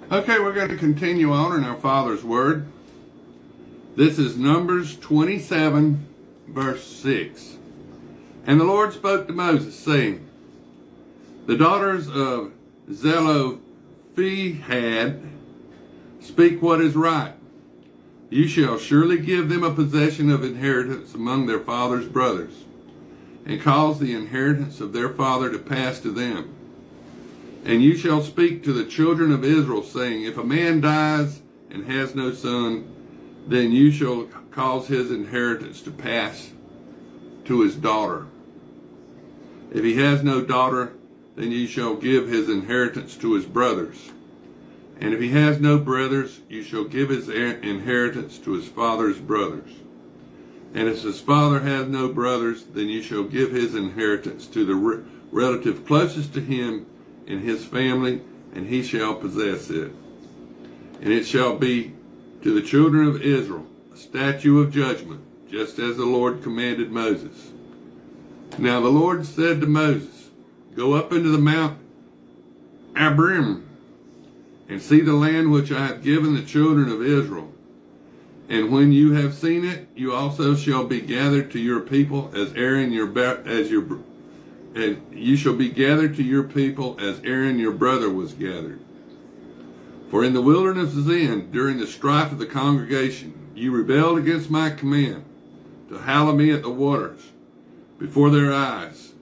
Okay, we're going to continue on in our Father's Word. This is Numbers 27, verse 6. And the Lord spoke to Moses, saying, The daughters of Zelophehad speak what is right. You shall surely give them a possession of inheritance among their father's brothers, and cause the inheritance of their father to pass to them. And you shall speak to the children of Israel, saying, If a man dies and has no son, then you shall cause his inheritance to pass to his daughter. If he has no daughter, then you shall give his inheritance to his brothers. And if he has no brothers, you shall give his inheritance to his father's brothers. And if his father has no brothers, then you shall give his inheritance to the relative closest to him in his family, and he shall possess it. And it shall be to the children of Israel a statute of judgment, just as the Lord commanded Moses. Now the Lord said to Moses, Go up into the Mount Abarim, and see the land which I have given the children of Israel. And when you have seen it, you also shall be gathered to your people as Aaron and you shall be gathered to your people as Aaron your brother was gathered. For in the wilderness of Zin, during the strife of the congregation, you rebelled against my command to hallow me at the waters before their eyes.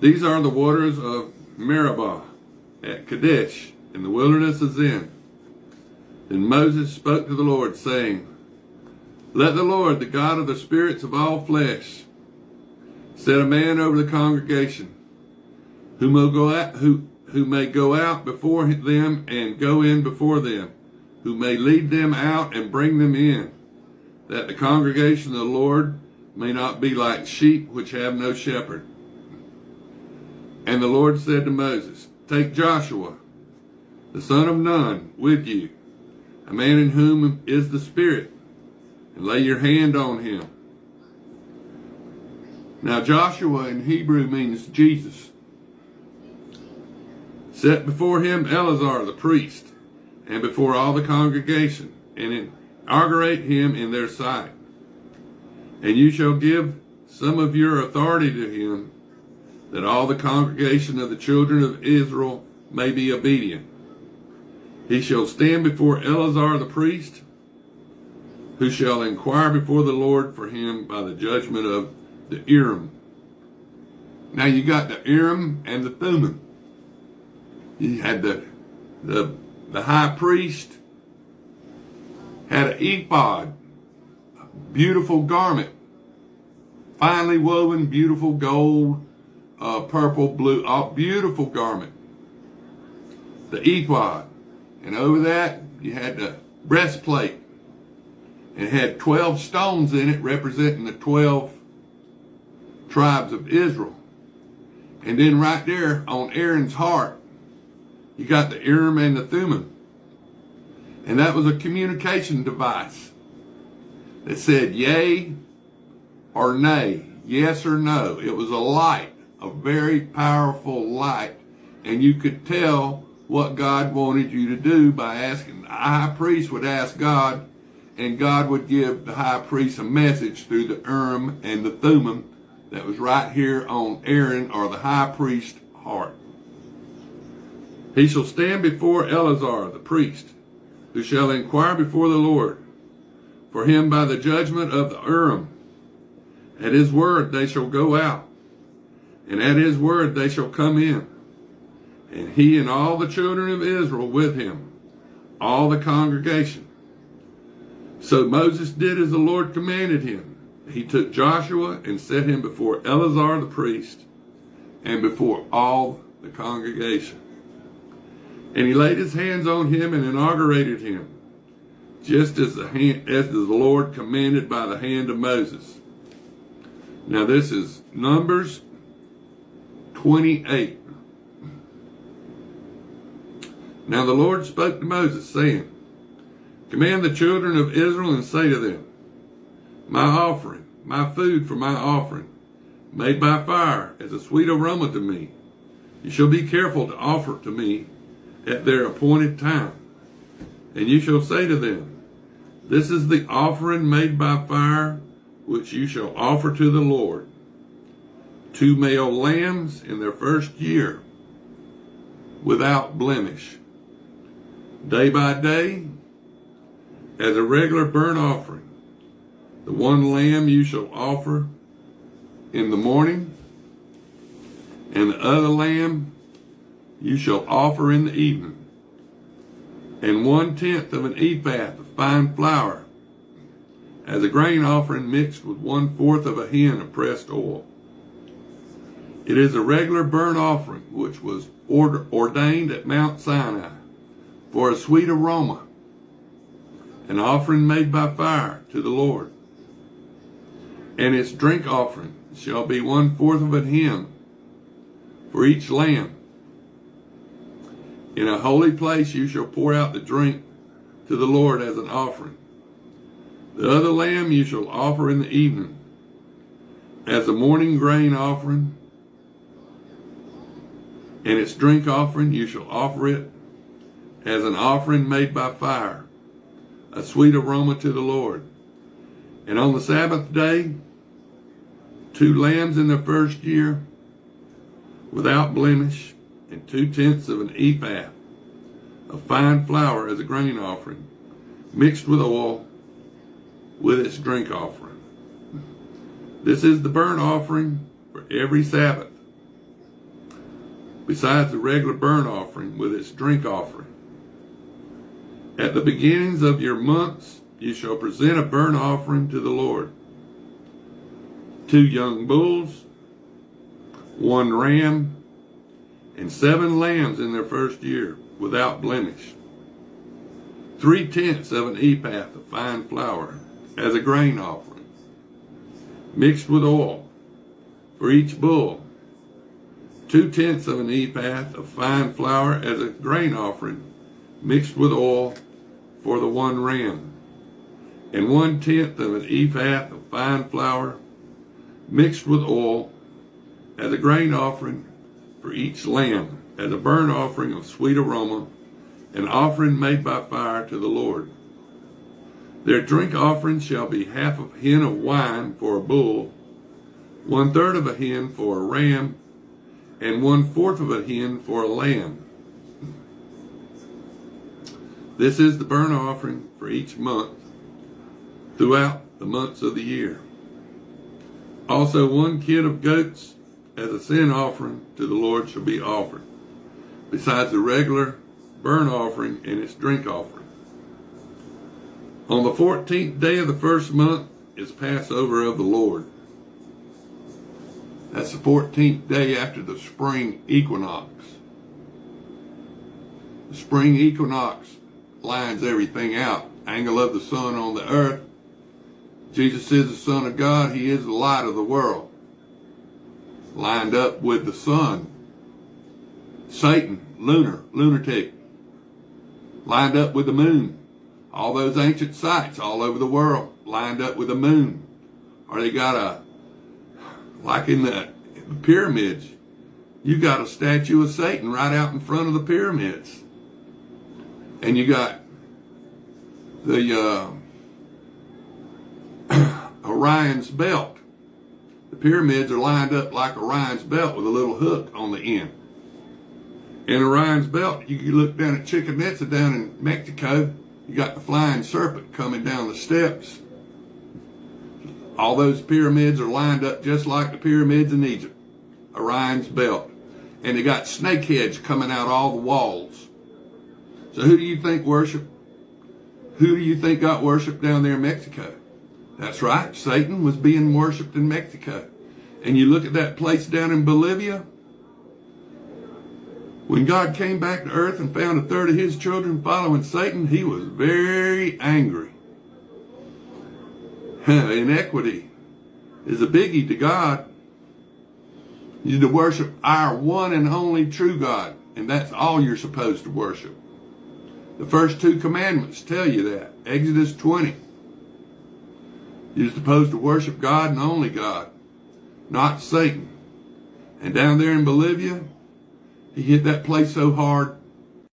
These are the waters of Meribah at Kadesh in the wilderness of Zin. Then Moses spoke to the Lord, saying, Let the Lord, the God of the spirits of all flesh, set a man over the congregation, who may go out before them and go in before them, who may lead them out and bring them in, that the congregation of the Lord may not be like sheep which have no shepherd. And the Lord said to Moses, Take Joshua, the son of Nun, with you, a man in whom is the Spirit, and lay your hand on him. Now Joshua in Hebrew means Jesus. Set before him Eleazar the priest, and before all the congregation, and inaugurate him in their sight. And you shall give some of your authority to him, that all the congregation of the children of Israel may be obedient. He shall stand before Eleazar the priest, who shall inquire before the Lord for him by the judgment of the Urim. Now you got the Urim and the Thummim. You had the high priest had an ephod, a beautiful garment, finely woven, beautiful gold, purple, blue, beautiful garment. The ephod. And over that, you had the breastplate. It had 12 stones in it representing the 12 tribes of Israel. And then right there on Aaron's heart, you got the Urim and the Thummim. And that was a communication device that said yay or nay, yes or no. It was a light, a very powerful light. And you could tell what God wanted you to do by asking. The high priest would ask God, and God would give the high priest a message through the Urim and the Thummim that was right here on Aaron, or the high priest's heart. He shall stand before Eleazar the priest, who shall inquire before the Lord for him by the judgment of the Urim. At his word they shall go out, and at his word they shall come in. And he and all the children of Israel with him, all the congregation. So Moses did as the Lord commanded him. He took Joshua and set him before Eleazar the priest and before all the congregation. And he laid his hands on him and inaugurated him, just as the Lord commanded by the hand of Moses. Now this is Numbers 28. Now the Lord spoke to Moses, saying, Command the children of Israel and say to them, My offering, my food for my offering, made by fire as a sweet aroma to me. You shall be careful to offer it to me at their appointed time. And you shall say to them, This is the offering made by fire, which you shall offer to the Lord. 2 male lambs in their first year, without blemish. Day by day, as a regular burnt offering, the one lamb you shall offer in the morning, and the other lamb you shall offer in the evening, and 1/10 of an ephah of fine flour, as a grain offering mixed with 1/4 of a hin of pressed oil. It is a regular burnt offering which was ordained at Mount Sinai for a sweet aroma, an offering made by fire to the Lord. And its drink offering shall be 1/4 of a hin for each lamb. In a holy place you shall pour out the drink to the Lord as an offering. The other lamb you shall offer in the evening, as a morning grain offering, and its drink offering you shall offer it as an offering made by fire, a sweet aroma to the Lord. And on the Sabbath day, 2 lambs in their first year, without blemish, and 2/10 of an ephah of fine flour as a grain offering, mixed with oil, with its drink offering. This is the burnt offering for every Sabbath, besides the regular burnt offering with its drink offering. At the beginnings of your months, you shall present a burnt offering to the Lord. 2 young bulls, 1 ram, and 7 lambs in their first year, without blemish. 3/10 of an ephah of fine flour as a grain offering, mixed with oil for each bull. 2/10 of an ephah of fine flour as a grain offering, mixed with oil for the 1 ram. And 1/10 of an ephah of fine flour, mixed with oil as a grain offering for each lamb, as a burnt offering of sweet aroma, an offering made by fire to the Lord. Their drink offering shall be 1/2 of a hin of wine for a bull, 1/3 of a hin for a ram, and 1/4 of a hin for a lamb. This is the burnt offering for each month throughout the months of the year. Also 1 kid of goats as a sin offering to the Lord shall be offered, besides the regular burnt offering and its drink offering. On the 14th day of the first month is Passover of the Lord. That's the 14th day after the spring equinox. The spring equinox lines everything out. Angle of the sun on the earth. Jesus is the Son of God. He is the light of the world. Lined up with the sun. Satan, lunatic. Lined up with the moon. All those ancient sites all over the world lined up with the moon. Or they got like in the pyramids, you got a statue of Satan right out in front of the pyramids. And you got the Orion's belt. The pyramids are lined up like Orion's belt with a little hook on the end. And Orion's belt, you can look down at Chichen Itza down in Mexico, you got the flying serpent coming down the steps. All those pyramids are lined up just like the pyramids in Egypt. Orion's belt. And they got snake heads coming out all the walls. So who do you think worship? Who do you think got worshiped down there in Mexico? That's right, Satan was being worshiped in Mexico. And you look at that place down in Bolivia, when God came back to earth and found 1/3 of his children following Satan, he was very angry. Inequity is a biggie to God. You need to worship our one and only true God, and that's all you're supposed to worship. The first 2 commandments tell you that. Exodus 20. You're supposed to worship God and only God, not Satan. And down there in Bolivia, he hit that place so hard,